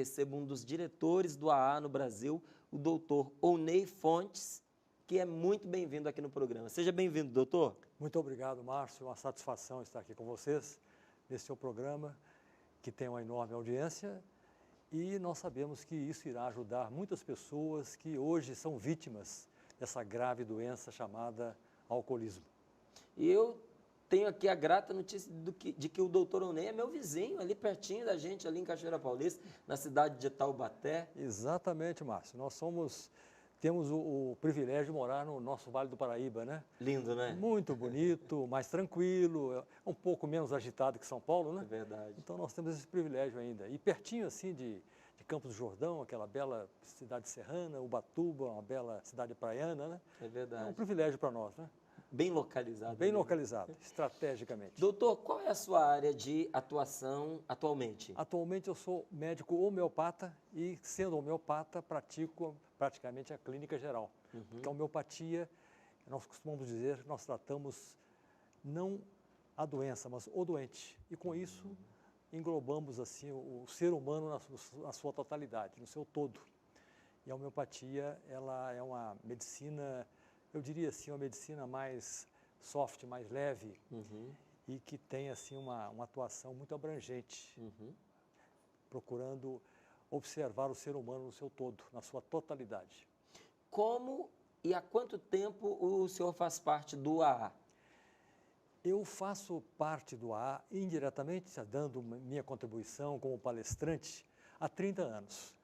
recebo um dos diretores do AA no Brasil, o doutor Oney Fontes, que é muito bem-vindo aqui no programa. Seja bem-vindo, doutor. Muito obrigado, Márcio. Uma satisfação estar aqui com vocês nesse seu programa, que tem uma enorme audiência, e nós sabemos que isso irá ajudar muitas pessoas que hoje são vítimas dessa grave doença chamada alcoolismo. E eu tenho aqui a grata notícia de que o doutor Oney é meu vizinho, ali pertinho da gente, ali em Cachoeira Paulista, na cidade de Taubaté. Exatamente, Márcio. Temos o privilégio de morar no nosso Vale do Paraíba, né? Lindo, né? Muito bonito, mais tranquilo, um pouco menos agitado que São Paulo, né? É verdade. Então nós temos esse privilégio ainda. E pertinho assim de Campos do Jordão, aquela bela cidade serrana, Ubatuba, uma bela cidade praiana, né? É verdade. É um privilégio para nós, né? Bem localizado. Bem localizado, estrategicamente. Doutor, qual é a sua área de atuação atualmente? Atualmente eu sou médico homeopata e, sendo homeopata, pratico praticamente a clínica geral. Porque a homeopatia, nós costumamos dizer, nós tratamos não a doença, mas o doente. E com isso englobamos assim o ser humano na sua totalidade, no seu todo. E a homeopatia, ela é uma medicina, eu diria assim, uma medicina mais soft, mais leve, e que tem assim uma atuação muito abrangente, procurando observar o ser humano no seu todo, na sua totalidade. Como e há quanto tempo o senhor faz parte do AA? Eu faço parte do AA indiretamente, dando minha contribuição como palestrante, há 30 anos.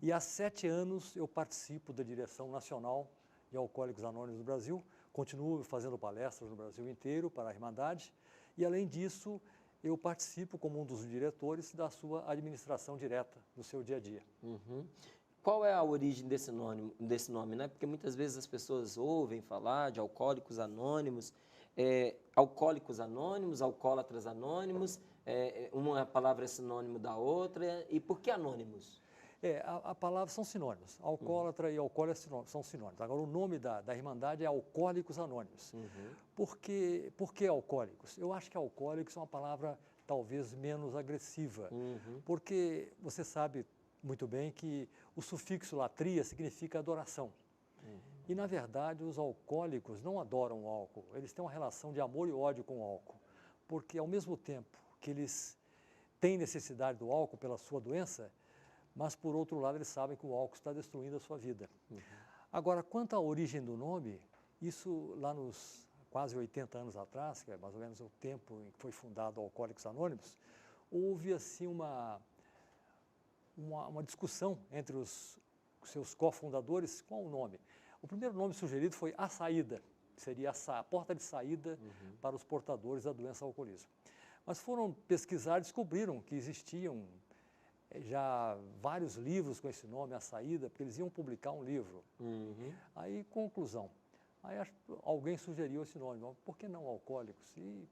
E há 7 anos eu participo da direção nacional de Alcoólicos Anônimos do Brasil, continuo fazendo palestras no Brasil inteiro para a Irmandade, e além disso, eu participo como um dos diretores da sua administração direta, no seu dia a dia. Qual é a origem desse nome, né? Porque muitas vezes as pessoas ouvem falar de Alcoólicos Anônimos, Alcoólicos Anônimos, Alcoólatras Anônimos, uma palavra é sinônimo da outra, e por que Anônimos? A palavra são sinônimos, alcoólatra e alcoólatra são sinônimos. Agora, o nome da Irmandade é Alcoólicos Anônimos. Por que alcoólicos? Eu acho que alcoólicos é uma palavra talvez menos agressiva, porque você sabe muito bem que o sufixo latria significa adoração. E, na verdade, os alcoólicos não adoram o álcool, eles têm uma relação de amor e ódio com o álcool, porque ao mesmo tempo que eles têm necessidade do álcool pela sua doença, mas, por outro lado, eles sabem que o álcool está destruindo a sua vida. Agora, quanto à origem do nome, isso lá nos quase 80 anos atrás, que é mais ou menos o tempo em que foi fundado o Alcoólicos Anônimos, houve assim uma discussão entre os seus cofundadores qual o nome. O primeiro nome sugerido foi A Saída, que seria a porta de saída para os portadores da doença alcoolismo. Mas foram pesquisar e descobriram que existiam já vários livros com esse nome, A Saída, porque eles iam publicar um livro. Aí, conclusão, alguém sugeriu esse nome, por que não Alcoólicos? E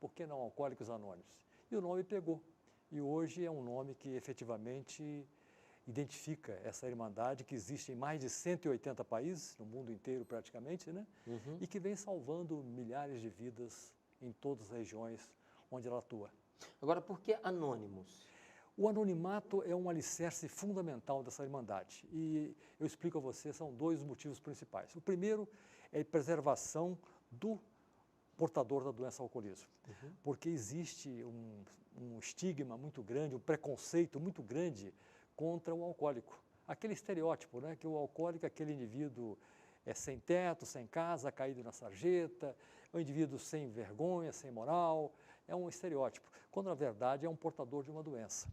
por que não Alcoólicos Anônimos? E o nome pegou. E hoje é um nome que efetivamente identifica essa irmandade que existe em mais de 180 países, no mundo inteiro praticamente, né? E que vem salvando milhares de vidas em todas as regiões onde ela atua. Agora, por que Anônimos? O anonimato é um alicerce fundamental dessa irmandade e eu explico a você, são 2 motivos principais. O primeiro é a preservação do portador da doença alcoolismo, porque existe um estigma muito grande, um preconceito muito grande contra o alcoólico. Aquele estereótipo, né, que o alcoólico é aquele indivíduo sem teto, sem casa, caído na sarjeta, é um indivíduo sem vergonha, sem moral, é um estereótipo, quando na verdade é um portador de uma doença.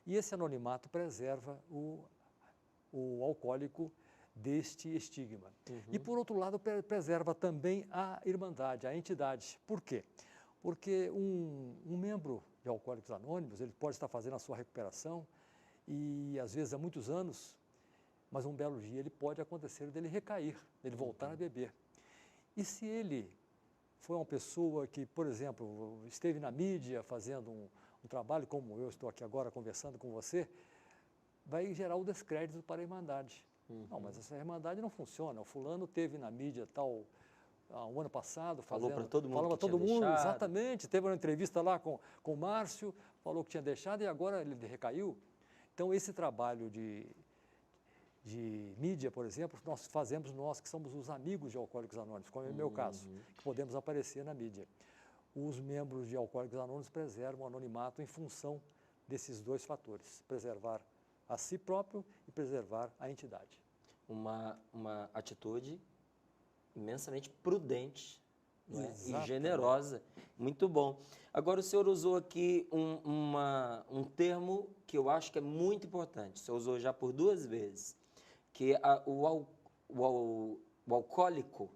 E esse anonimato preserva o alcoólico deste estigma. E, por outro lado, preserva também a irmandade, a entidade. Por quê? Porque um membro de Alcoólicos Anônimos, ele pode estar fazendo a sua recuperação e, às vezes, há muitos anos, mas um belo dia ele pode acontecer dele recair, dele voltar a beber. E se ele foi uma pessoa que, por exemplo, esteve na mídia fazendo um trabalho, como eu estou aqui agora conversando com você, vai gerar o descrédito para a Irmandade. Não, mas essa Irmandade não funciona. O fulano teve na mídia tal, o ano passado, falou para todo mundo, falou para todo mundo, deixado. Exatamente. Teve uma entrevista lá com o Márcio, falou que tinha deixado e agora ele recaiu. Então, esse trabalho de mídia, por exemplo, nós fazemos nós que somos os amigos de Alcoólicos Anônimos, como é o meu caso, que podemos aparecer na mídia. Os membros de Alcoólicos Anônimos preservam o anonimato em função desses dois fatores, preservar a si próprio e preservar a entidade. Uma atitude imensamente prudente, não é? E generosa. Muito bom. Agora, o senhor usou aqui um termo que eu acho que é muito importante. O senhor usou já por 2 vezes, que o alcoólico,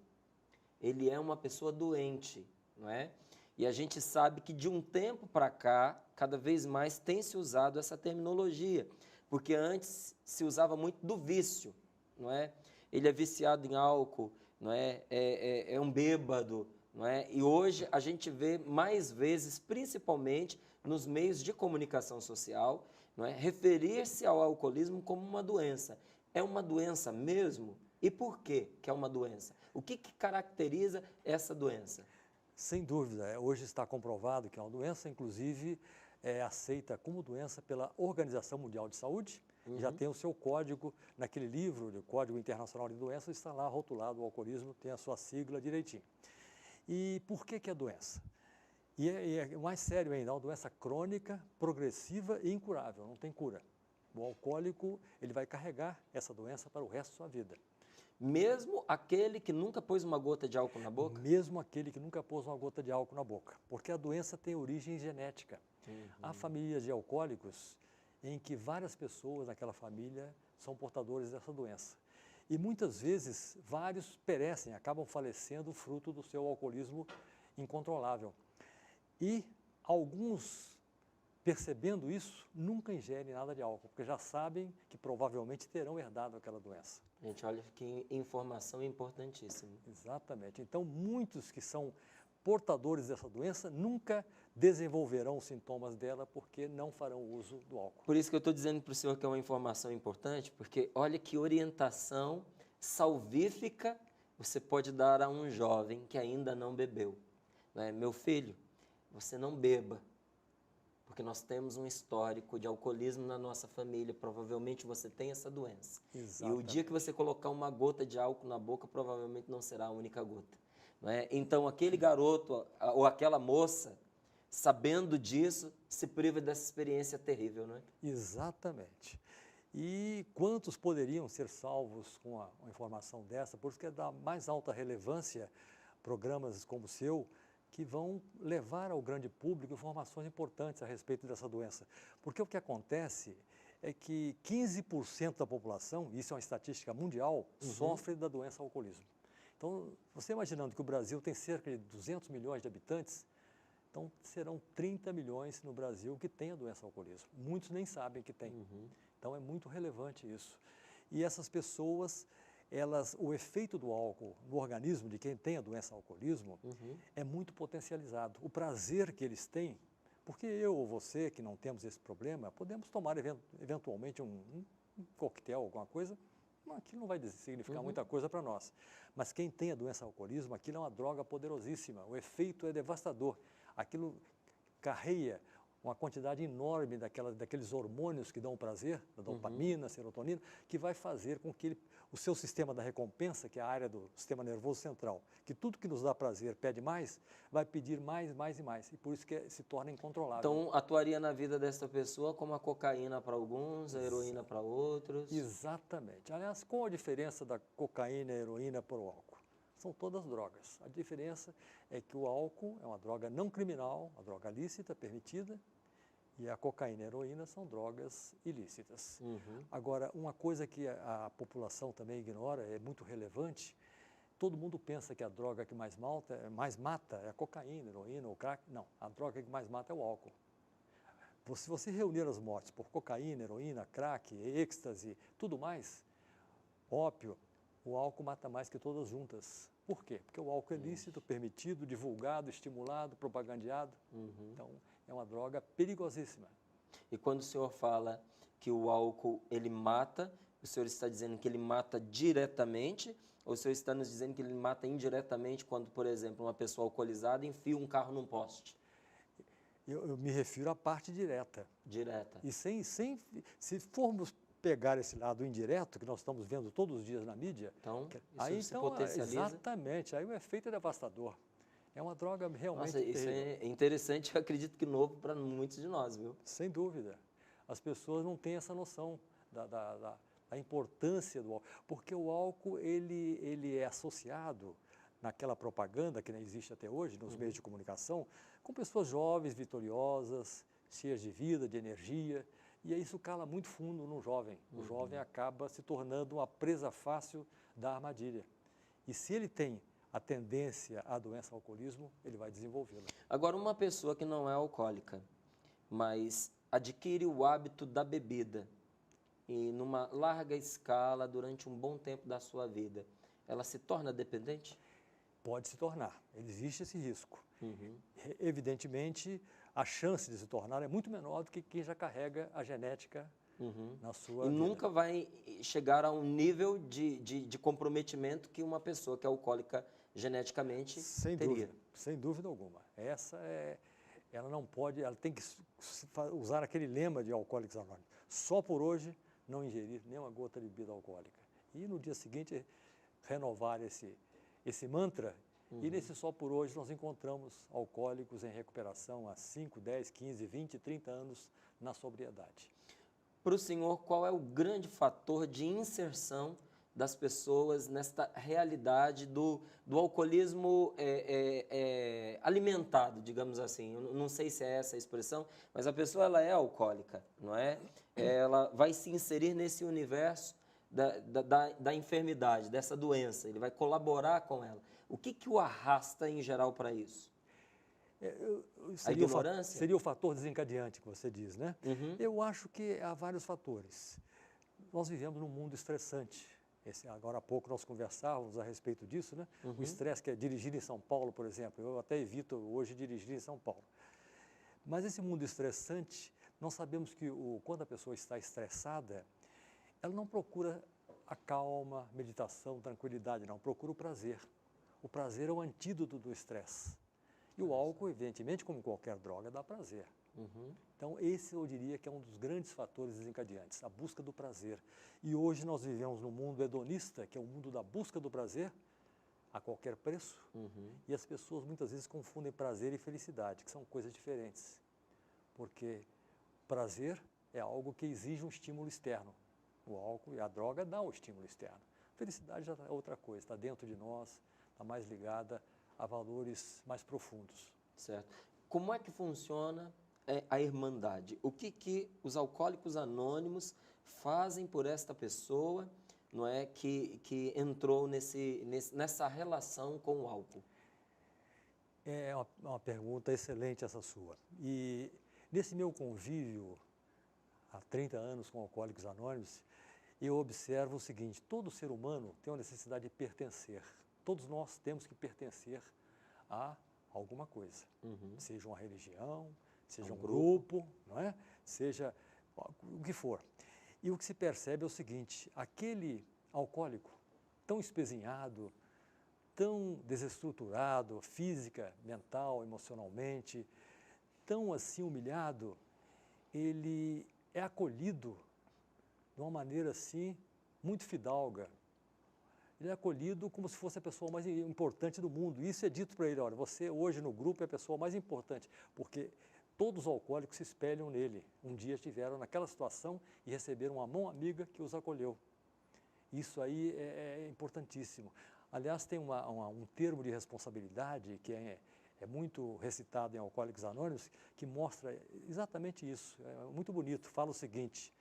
ele é uma pessoa doente, não é? E a gente sabe que de um tempo para cá, cada vez mais tem se usado essa terminologia, porque antes se usava muito do vício, não é? Ele é viciado em álcool, não é? É um bêbado, não é? E hoje a gente vê mais vezes, principalmente nos meios de comunicação social, não é? Referir-se ao alcoolismo como uma doença. É uma doença mesmo? E por que é uma doença? O que caracteriza essa doença? Sem dúvida, hoje está comprovado que é uma doença, inclusive é aceita como doença pela Organização Mundial de Saúde, já tem o seu código, naquele livro, o Código Internacional de Doenças, está lá rotulado, o alcoolismo tem a sua sigla direitinho. E por que é doença? E é mais sério ainda, é uma doença crônica, progressiva e incurável, não tem cura. O alcoólico, ele vai carregar essa doença para o resto da sua vida. Mesmo aquele que nunca pôs uma gota de álcool na boca? Mesmo aquele que nunca pôs uma gota de álcool na boca, porque a doença tem origem genética. Há famílias de alcoólicos em que várias pessoas naquela família são portadores dessa doença. E muitas vezes vários perecem, acabam falecendo fruto do seu alcoolismo incontrolável. E alguns, percebendo isso, nunca ingerem nada de álcool, porque já sabem que provavelmente terão herdado aquela doença. Gente, olha que informação importantíssima. Exatamente. Então, muitos que são portadores dessa doença nunca desenvolverão os sintomas dela porque não farão uso do álcool. Por isso que eu estou dizendo para o senhor que é uma informação importante, porque olha que orientação salvífica você pode dar a um jovem que ainda não bebeu. Não é? Meu filho, você não beba, porque nós temos um histórico de alcoolismo na nossa família, provavelmente você tem essa doença. Exatamente. E o dia que você colocar uma gota de álcool na boca, provavelmente não será a única gota. Não é? Então, aquele garoto ou aquela moça, sabendo disso, se priva dessa experiência terrível, não é? Exatamente. E quantos poderiam ser salvos com uma informação dessa? Por isso que é da mais alta relevância programas como o seu, que vão levar ao grande público informações importantes a respeito dessa doença. Porque o que acontece é que 15% da população, isso é uma estatística mundial, sofre da doença alcoolismo. Então, você imaginando que o Brasil tem cerca de 200 milhões de habitantes, então serão 30 milhões no Brasil que têm a doença alcoolismo. Muitos nem sabem que têm. Então, é muito relevante isso. E essas pessoas, o efeito do álcool no organismo de quem tem a doença alcoolismo é muito potencializado. O prazer que eles têm, porque eu ou você que não temos esse problema, podemos tomar eventualmente um coquetel, alguma coisa, aquilo não vai significar muita coisa para nós. Mas quem tem a doença alcoolismo, aquilo é uma droga poderosíssima, o efeito é devastador. Aquilo carreia uma quantidade enorme daqueles hormônios que dão prazer, da dopamina, serotonina, que vai fazer com que o seu sistema da recompensa, que é a área do sistema nervoso central, que tudo que nos dá prazer pede mais, vai pedir mais, mais e mais, e por isso que se torna incontrolável. Então, atuaria na vida dessa pessoa como a cocaína para alguns, a heroína para outros? Exatamente. Aliás, qual a diferença da cocaína e a heroína para o álcool? São todas drogas. A diferença é que o álcool é uma droga não criminal, uma droga lícita, permitida, e a cocaína e a heroína são drogas ilícitas. Agora, uma coisa que a população também ignora, é muito relevante, todo mundo pensa que a droga que mais mata é a cocaína, a heroína, o crack. Não, a droga que mais mata é o álcool. Se você reunir as mortes por cocaína, heroína, crack, êxtase, tudo mais, ópio, o álcool mata mais que todas juntas. Por quê? Porque o álcool é lícito, permitido, divulgado, estimulado, propagandeado. Então, é uma droga perigosíssima. E quando o senhor fala que o álcool ele mata, o senhor está dizendo que ele mata diretamente, ou o senhor está nos dizendo que ele mata indiretamente quando, por exemplo, uma pessoa alcoolizada enfia um carro num poste? Eu me refiro à parte direta. Direta. E se formos pegar esse lado indireto, que nós estamos vendo todos os dias na mídia, Então, aí isso se então, potencializa. exatamente, aí o efeito é devastador. É uma droga realmente Nossa, isso terrível. é interessante, eu acredito que novo para muitos de nós, viu? Sem dúvida. As pessoas não têm essa noção da importância do álcool, porque o álcool ele é associado naquela propaganda que existe até hoje nos meios de comunicação, com pessoas jovens, vitoriosas, cheias de vida, de energia, e aí isso cala muito fundo no jovem. O jovem acaba se tornando uma presa fácil da armadilha. E se ele tem a tendência à doença ao alcoolismo, ele vai desenvolvê-la. Agora, uma pessoa que não é alcoólica, mas adquire o hábito da bebida e numa larga escala durante um bom tempo da sua vida, ela se torna dependente? Pode se tornar, existe esse risco. Evidentemente, a chance de se tornar é muito menor do que quem já carrega a genética na sua E vida. nunca vai chegar a um nível de comprometimento que uma pessoa que é alcoólica geneticamente teria. Sem dúvida alguma. Ela não pode, ela tem que usar aquele lema de Alcoólicos Anônimos. Só por hoje não ingerir nenhuma gota de bebida alcoólica. E no dia seguinte renovar esse mantra. E nesse só por hoje nós encontramos alcoólicos em recuperação há 5, 10, 15, 20, 30 anos na sobriedade. Para o senhor, qual é o grande fator de inserção das pessoas nesta realidade do alcoolismo alimentado, digamos assim? Eu não sei se é essa a expressão, mas a pessoa ela é alcoólica, não é? Ela vai se inserir nesse universo da enfermidade, dessa doença, ele vai colaborar com ela. O que o arrasta em geral para isso? A ignorância? Seria o fator desencadeante que você diz, né? Eu acho que há vários fatores. Nós vivemos num mundo estressante. Agora há pouco nós conversávamos a respeito disso, né? O estresse que é dirigir em São Paulo, por exemplo. Eu até evito hoje dirigir em São Paulo. Mas esse mundo estressante, nós sabemos que quando a pessoa está estressada, ela não procura a calma, meditação, tranquilidade, não. Procura o prazer. O prazer é o antídoto do estresse. E o álcool, evidentemente, como qualquer droga, dá prazer. Então, esse eu diria que é um dos grandes fatores desencadeantes, a busca do prazer. E hoje nós vivemos num mundo hedonista, que é o mundo da busca do prazer a qualquer preço. E as pessoas muitas vezes confundem prazer e felicidade, que são coisas diferentes. Porque prazer é algo que exige um estímulo externo. O álcool e a droga dão o estímulo externo. Felicidade já é outra coisa, está dentro de nós, está mais ligada a valores mais profundos. Certo. Como é que funciona a irmandade? O que os alcoólicos anônimos fazem por esta pessoa, não é, que entrou nessa relação com o álcool? É uma pergunta excelente essa sua. E nesse meu convívio, há 30 anos com Alcoólicos Anônimos, eu observo o seguinte: todo ser humano tem uma necessidade de pertencer. Todos nós temos que pertencer a alguma coisa, seja uma religião, seja um grupo, não é? Seja o que for. E o que se percebe é o seguinte: aquele alcoólico tão espezinhado, tão desestruturado, física, mental, emocionalmente, tão assim humilhado, ele é acolhido de uma maneira assim muito fidalga. Ele é acolhido como se fosse a pessoa mais importante do mundo. E isso é dito para ele: olha, você hoje no grupo é a pessoa mais importante, porque todos os alcoólicos se espelham nele. Um dia estiveram naquela situação e receberam uma mão amiga que os acolheu. Isso aí é importantíssimo. Aliás, tem um termo de responsabilidade que é muito recitado em Alcoólicos Anônimos, que mostra exatamente isso. É muito bonito. Fala o seguinte: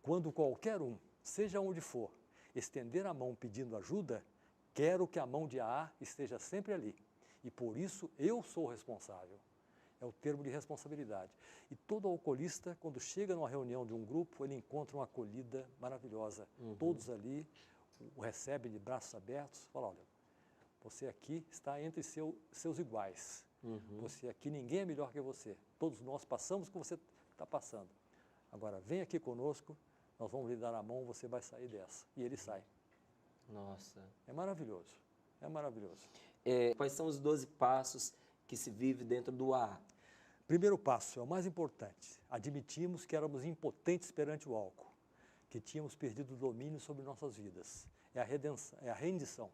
quando qualquer um, seja onde for, estender a mão pedindo ajuda, quero que a mão de A esteja sempre ali. E por isso eu sou responsável. É o termo de responsabilidade. E todo alcoolista, quando chega numa reunião de um grupo, ele encontra uma acolhida maravilhosa. Todos ali o recebem de braços abertos, falam: olha, você aqui está entre seus iguais. Você aqui, ninguém é melhor que você. Todos nós passamos o que você está passando. Agora, vem aqui conosco, nós vamos lhe dar a mão, você vai sair dessa. E ele sai. Nossa. É maravilhoso. É maravilhoso. Quais são os 12 passos que se vive dentro do A? Primeiro passo, é o mais importante. Admitimos que éramos impotentes perante o álcool, que tínhamos perdido o domínio sobre nossas vidas. É a redenção, é a rendição.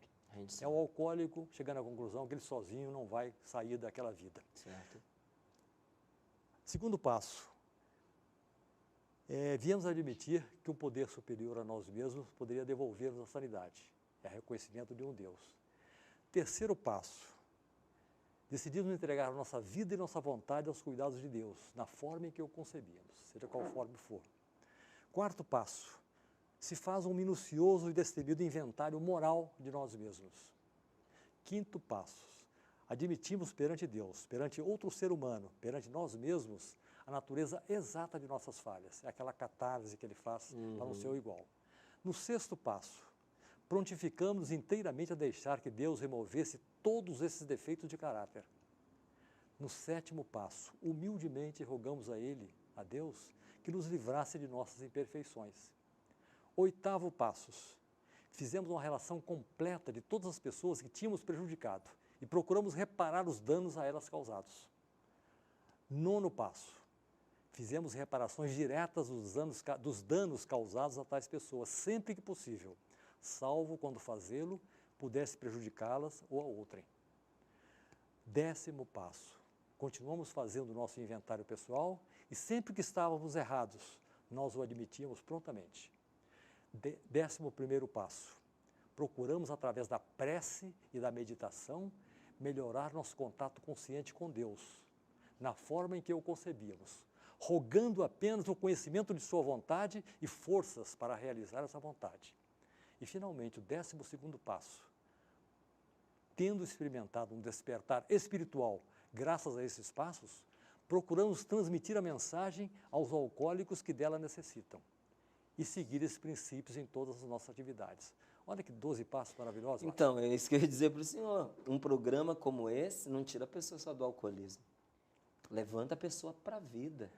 É o alcoólico chegando à conclusão que ele sozinho não vai sair daquela vida. Certo. Segundo passo, viemos a admitir que um poder superior a nós mesmos poderia devolver-nos a sanidade. É reconhecimento de um Deus. Terceiro passo, decidimos entregar nossa vida e nossa vontade aos cuidados de Deus, na forma em que o concebíamos, seja qual forma for. Quarto passo, se faz um minucioso e destemido inventário moral de nós mesmos. Quinto passo, admitimos perante Deus, perante outro ser humano, perante nós mesmos, a natureza exata de nossas falhas. É aquela catarse que ele faz para não ser o igual. No sexto passo, prontificamos inteiramente a deixar que Deus removesse todos esses defeitos de caráter. No sétimo passo, humildemente rogamos a Ele, a Deus, que nos livrasse de nossas imperfeições. Oitavo passo, fizemos uma relação completa de todas as pessoas que tínhamos prejudicado e procuramos reparar os danos a elas causados. Nono passo, fizemos reparações diretas dos danos causados a tais pessoas, sempre que possível, salvo quando fazê-lo pudesse prejudicá-las ou a outrem. Décimo passo, continuamos fazendo o nosso inventário pessoal e sempre que estávamos errados, nós o admitíamos prontamente. 11º passo, procuramos através da prece e da meditação melhorar nosso contato consciente com Deus, na forma em que o concebíamos, rogando apenas o conhecimento de sua vontade e forças para realizar essa vontade. E, finalmente, o 12º passo, tendo experimentado um despertar espiritual graças a esses passos, procuramos transmitir a mensagem aos alcoólicos que dela necessitam e seguir esses princípios em todas as nossas atividades. Olha que 12 passos maravilhosos. Então, é isso que eu ia dizer para o senhor. Um programa como esse não tira a pessoa só do alcoolismo. Levanta a pessoa para a vida.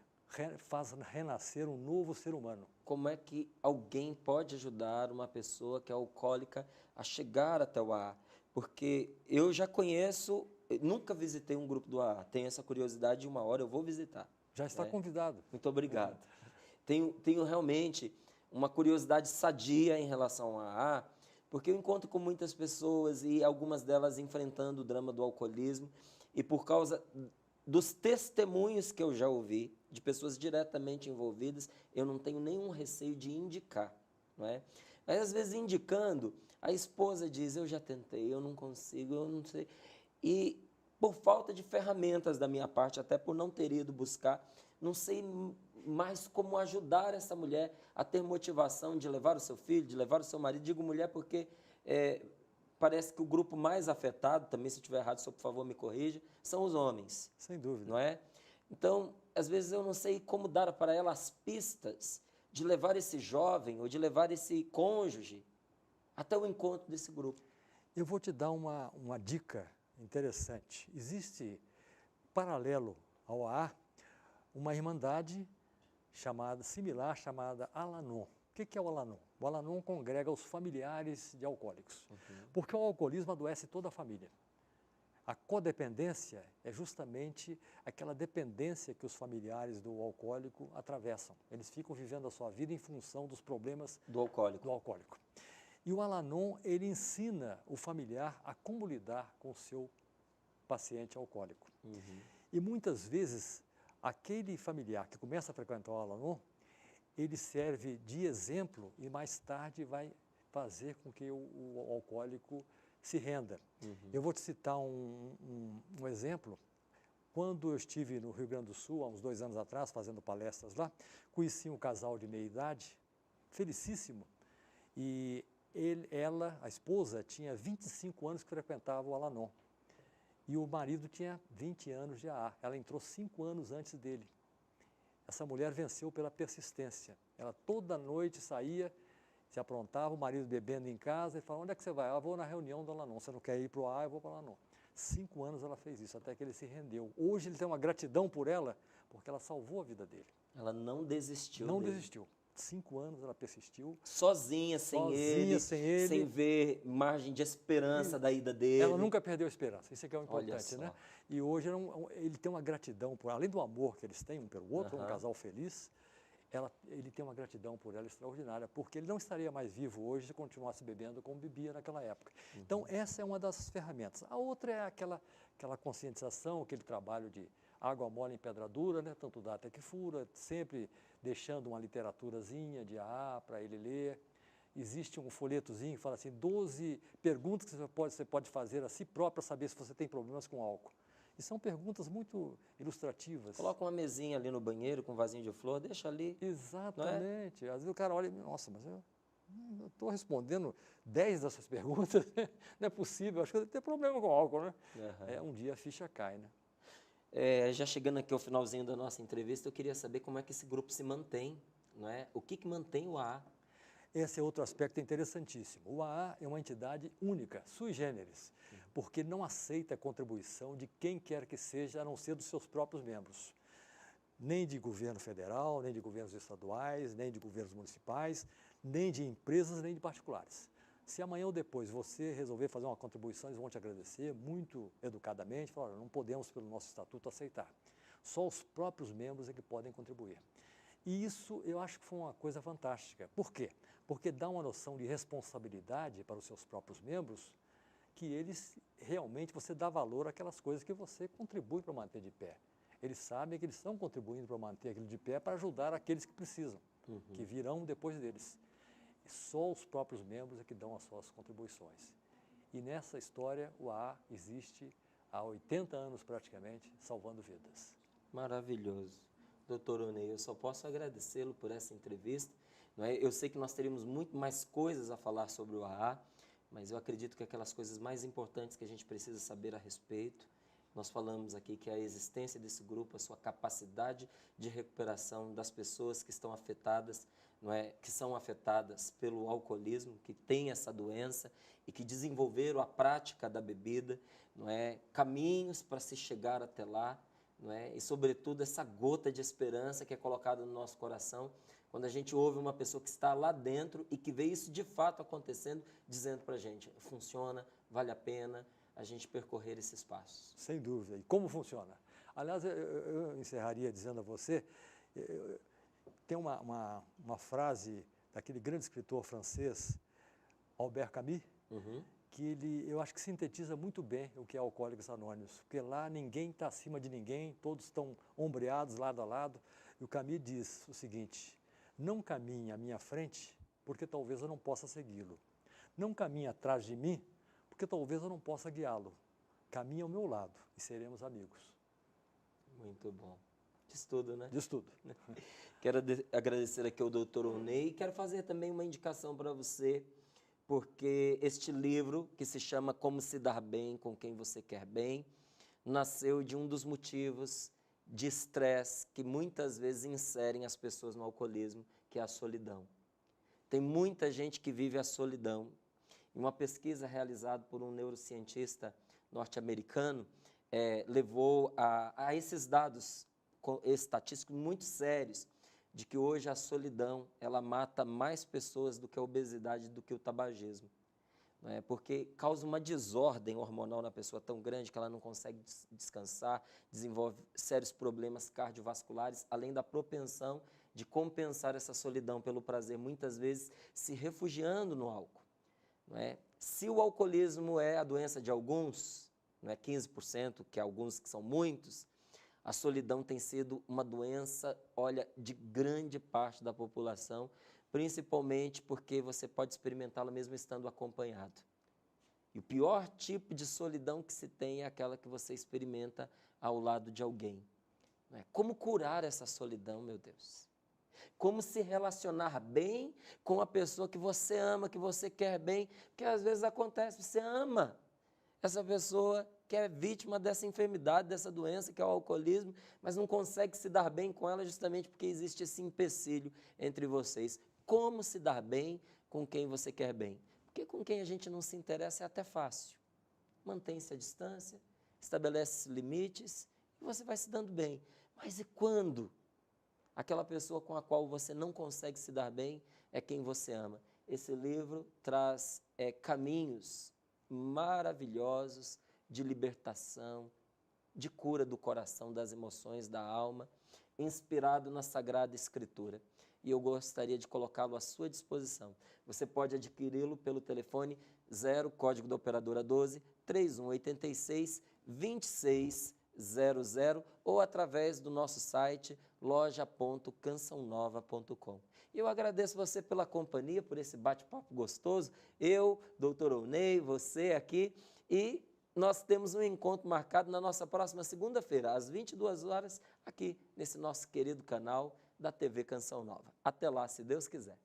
Faz renascer um novo ser humano. Como é que alguém pode ajudar uma pessoa que é alcoólica a chegar até o AA? Porque eu já conheço, nunca visitei um grupo do AA. Tenho essa curiosidade, uma hora eu vou visitar. Já está convidado. Muito obrigado. Tenho realmente uma curiosidade sadia em relação ao AA, porque eu encontro com muitas pessoas e algumas delas enfrentando o drama do alcoolismo e por causa dos testemunhos que eu já ouvi, de pessoas diretamente envolvidas, eu não tenho nenhum receio de indicar, não é? Mas, às vezes, indicando, a esposa diz, eu já tentei, eu não consigo, eu não sei. E, por falta de ferramentas da minha parte, até por não ter ido buscar, não sei mais como ajudar essa mulher a ter motivação de levar o seu filho, de levar o seu marido. Digo mulher porque parece que o grupo mais afetado, também se eu estiver errado, o senhor, por favor, me corrija, são os homens. Sem dúvida. Não é? Então, às vezes eu não sei como dar para ela as pistas de levar esse jovem ou de levar esse cônjuge até o encontro desse grupo. Eu vou te dar uma dica interessante. Existe, paralelo ao AA, uma irmandade similar chamada Al-Anon. O que é o Al-Anon? O Al-Anon congrega os familiares de alcoólicos, porque o alcoolismo adoece toda a família. A codependência é justamente aquela dependência que os familiares do alcoólico atravessam. Eles ficam vivendo a sua vida em função dos problemas do alcoólico. E o Al-Anon, ele ensina o familiar a como lidar com o seu paciente alcoólico. E muitas vezes, aquele familiar que começa a frequentar o Al-Anon, ele serve de exemplo e mais tarde vai fazer com que o alcoólico se renda. Eu vou te citar um exemplo. Quando eu estive no Rio Grande do Sul, há uns 2 anos atrás, fazendo palestras lá, conheci um casal de meia-idade, felicíssimo, e a esposa, tinha 25 anos que frequentava o Al-Anon, e o marido tinha 20 anos de AA. Ela entrou 5 anos antes dele. Essa mulher venceu pela persistência. Ela toda noite saía, se aprontava, o marido bebendo em casa, e falava, onde é que você vai? Eu vou na reunião do Al-Anon. Você não quer ir para o AA? Eu vou para o Al-Anon. 5 anos ela fez isso, até que ele se rendeu. Hoje ele tem uma gratidão por ela, porque ela salvou a vida dele. Ela não desistiu Não dele. desistiu. 5 anos ela persistiu. Sozinha, sem ele, sem ver margem de esperança da ida dele. Ela nunca perdeu a esperança, isso é que é o Olha importante, só. né? E hoje ele tem uma gratidão, além do amor que eles têm um pelo outro, um casal feliz, ele tem uma gratidão por ela extraordinária, porque ele não estaria mais vivo hoje se continuasse bebendo como bebia naquela época. Então, essa é uma das ferramentas. A outra é aquela conscientização, aquele trabalho de água mole em pedra dura, né? Tanto dá até que fura, sempre deixando uma literaturazinha de AA para ele ler. Existe um folhetozinho que fala assim, 12 perguntas que você pode fazer a si próprio para saber se você tem problemas com álcool. E são perguntas muito ilustrativas. Coloca uma mesinha ali no banheiro com um vasinho de flor, deixa ali. Exatamente. Às vezes o cara olha e nossa, mas eu estou respondendo 10 dessas perguntas, não é possível, acho que eu devo ter problema com álcool, né? Um dia a ficha cai, né? Já chegando aqui ao finalzinho da nossa entrevista, eu queria saber como é que esse grupo se mantém, não é? O que mantém o AA? Esse é outro aspecto interessantíssimo. O AA é uma entidade única, sui generis, porque não aceita a contribuição de quem quer que seja, a não ser dos seus próprios membros. Nem de governo federal, nem de governos estaduais, nem de governos municipais, nem de empresas, nem de particulares. Se amanhã ou depois você resolver fazer uma contribuição, eles vão te agradecer muito educadamente, falar, não podemos, pelo nosso estatuto, aceitar. Só os próprios membros é que podem contribuir. E isso eu acho que foi uma coisa fantástica. Por quê? Porque dá uma noção de responsabilidade para os seus próprios membros, que eles realmente, você dá valor àquelas coisas que você contribui para manter de pé. Eles sabem que eles estão contribuindo para manter aquilo de pé para ajudar aqueles que precisam, que virão depois deles. E só os próprios membros é que dão as suas contribuições. E nessa história, o AA existe há 80 anos praticamente, salvando vidas. Maravilhoso. Doutor Oney, eu só posso agradecê-lo por essa entrevista. Não é? Eu sei que nós teríamos muito mais coisas a falar sobre o AA, mas eu acredito que aquelas coisas mais importantes que a gente precisa saber a respeito, nós falamos aqui que a existência desse grupo, a sua capacidade de recuperação das pessoas que estão afetadas, não é? Que são afetadas pelo alcoolismo, que têm essa doença e que desenvolveram a prática da bebida, não é? Caminhos para se chegar até lá. Não é? E, sobretudo, essa gota de esperança que é colocada no nosso coração quando a gente ouve uma pessoa que está lá dentro e que vê isso de fato acontecendo, dizendo para a gente, funciona, vale a pena a gente percorrer esses passos. Sem dúvida. E como funciona? Aliás, eu encerraria dizendo a você, tem uma frase daquele grande escritor francês, Albert Camus, que eu acho que sintetiza muito bem o que é Alcoólicos Anônimos, porque lá ninguém está acima de ninguém, todos estão ombreados lado a lado, e o Camus diz o seguinte, não caminhe à minha frente, porque talvez eu não possa segui-lo. Não caminhe atrás de mim, porque talvez eu não possa guiá-lo. Caminhe ao meu lado e seremos amigos. Muito bom. Diz tudo, né? Diz tudo. Quero agradecer aqui ao Dr. Oney e quero fazer também uma indicação para você, porque este livro, que se chama Como se dar bem com quem você quer bem, nasceu de um dos motivos de estresse que muitas vezes inserem as pessoas no alcoolismo, que é a solidão. Tem muita gente que vive a solidão. E uma pesquisa realizada por um neurocientista norte-americano levou a esses dados estatísticos muito sérios, de que hoje a solidão ela mata mais pessoas do que a obesidade, do que o tabagismo. Não é? Porque causa uma desordem hormonal na pessoa tão grande que ela não consegue descansar, desenvolve sérios problemas cardiovasculares, além da propensão de compensar essa solidão pelo prazer, muitas vezes se refugiando no álcool. Não é? Se o alcoolismo é a doença de alguns, não é 15%, que alguns que são muitos, a solidão tem sido uma doença, olha, de grande parte da população, principalmente porque você pode experimentá-la mesmo estando acompanhado. E o pior tipo de solidão que se tem é aquela que você experimenta ao lado de alguém. Não é? Como curar essa solidão, meu Deus? Como se relacionar bem com a pessoa que você ama, que você quer bem, porque às vezes acontece, você ama essa pessoa que é vítima dessa enfermidade, dessa doença que é o alcoolismo, mas não consegue se dar bem com ela justamente porque existe esse empecilho entre vocês. Como se dar bem com quem você quer bem? Porque com quem a gente não se interessa é até fácil. Mantém-se a Aquela pessoa com a qual você não consegue se dar bem é quem você ama. Esse livro traz caminhos maravilhosos de libertação, de cura do coração, das emoções, da alma, inspirado na Sagrada Escritura. E eu gostaria de colocá-lo à sua disposição. Você pode adquiri-lo pelo telefone 0, código da operadora 12, 3186 2600 ou através do nosso site loja.cançãonova.com. Eu agradeço você pela companhia, por esse bate-papo gostoso. Eu, Dr. Owney, você aqui, e nós temos um encontro marcado na nossa próxima segunda-feira, às 22 horas, aqui nesse nosso querido canal da TV Canção Nova. Até lá, se Deus quiser.